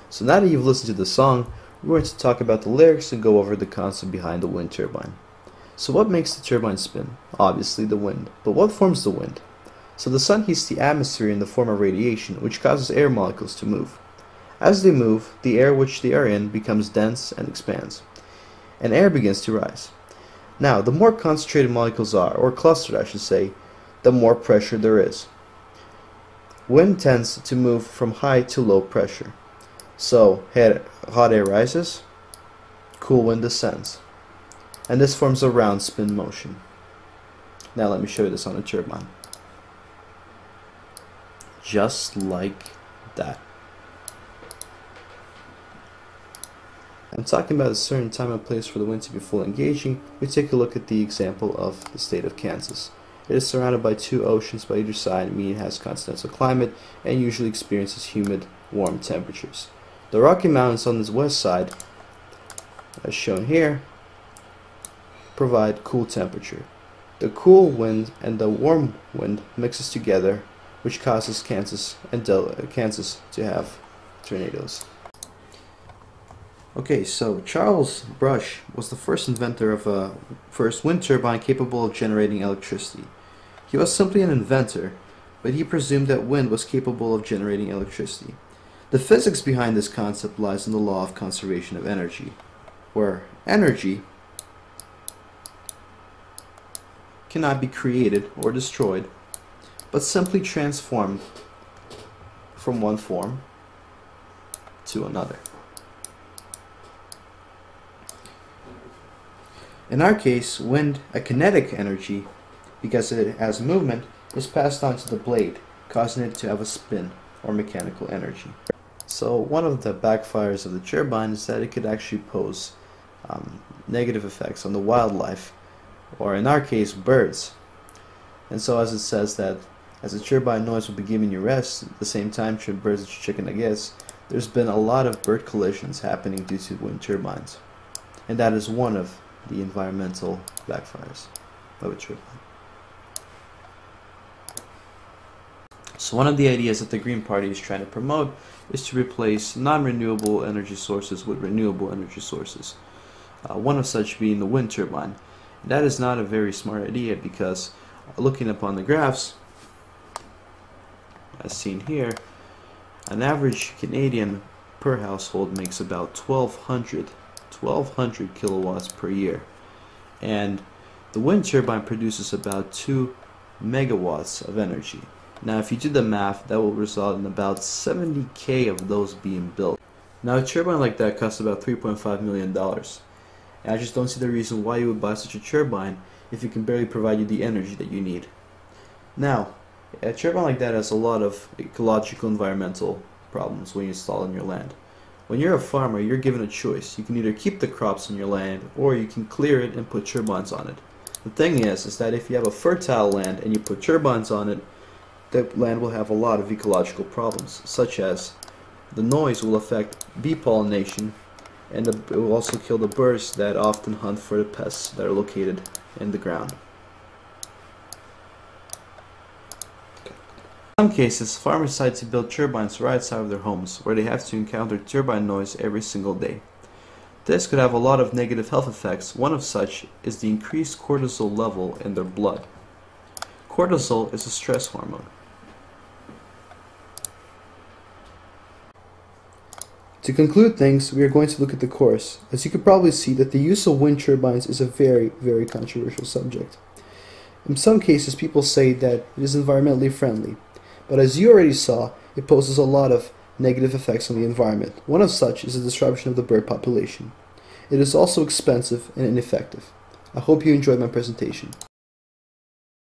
So now that you've listened to the song, we're going to talk about the lyrics and go over the concept behind the wind turbine. So what makes the turbine spin? Obviously the wind. But what forms the wind? So the sun heats the atmosphere in the form of radiation, which causes air molecules to move. As they move, the air which they are in becomes dense and expands, and air begins to rise. Now, the more concentrated molecules are, or clustered I should say, the more pressure there is. Wind tends to move from high to low pressure. So, hot air rises, cool wind descends, and this forms a round spin motion. Now let me show you this on a turbine. Just like that. I'm talking about a certain time and place for the wind to be fully engaging. We take a look at the example of the state of Kansas. It is surrounded by two oceans by either side, meaning it has continental climate and usually experiences humid, warm temperatures. The Rocky Mountains on the west side, as shown here, provide cool temperature. The cool wind and the warm wind mixes together, which causes Kansas to have tornadoes. Okay, so Charles Brush was the first inventor of a first wind turbine capable of generating electricity. He was simply an inventor, but he presumed that wind was capable of generating electricity. The physics behind this concept lies in the law of conservation of energy, where energy cannot be created or destroyed, but simply transformed from one form to another. In our case, wind, a kinetic energy, because it has movement, is passed on to the blade, causing it to have a spin, or mechanical energy. So one of the backfires of the turbine is that it could actually pose negative effects on the wildlife, or in our case, birds. And so as it says that as the turbine noise will be giving you rest, at the same time birds are chicken eggs, there's been a lot of bird collisions happening due to wind turbines. And that is one of the environmental backfires of a turbine. So one of the ideas that the Green Party is trying to promote is to replace non-renewable energy sources with renewable energy sources. One of such being the wind turbine. And that is not a very smart idea because looking upon the graphs, as seen here, an average Canadian per household makes about 1200 kilowatts per year, and the wind turbine produces about 2 megawatts of energy. Now if you do the math, that will result in about 70k of those being built. Now a turbine like that costs about $3.5 million, and I just don't see the reason why you would buy such a turbine if it can barely provide you the energy that you need. Now a turbine like that has a lot of ecological environmental problems when you install on your land. When you're a farmer, you're given a choice. You can either keep the crops on your land, or you can clear it and put turbines on it. The thing is that if you have a fertile land and you put turbines on it, the land will have a lot of ecological problems, such as the noise will affect bee pollination, and it will also kill the birds that often hunt for the pests that are located in the ground. In some cases, farmers decide to build turbines right outside of their homes, where they have to encounter turbine noise every single day. This could have a lot of negative health effects. One of such is the increased cortisol level in their blood. Cortisol is a stress hormone. To conclude things, we are going to look at the course. As you can probably see, that the use of wind turbines is a very, very controversial subject. In some cases, people say that it is environmentally friendly. But as you already saw, it poses a lot of negative effects on the environment. One of such is the disruption of the bird population. It is also expensive and ineffective. I hope you enjoyed my presentation.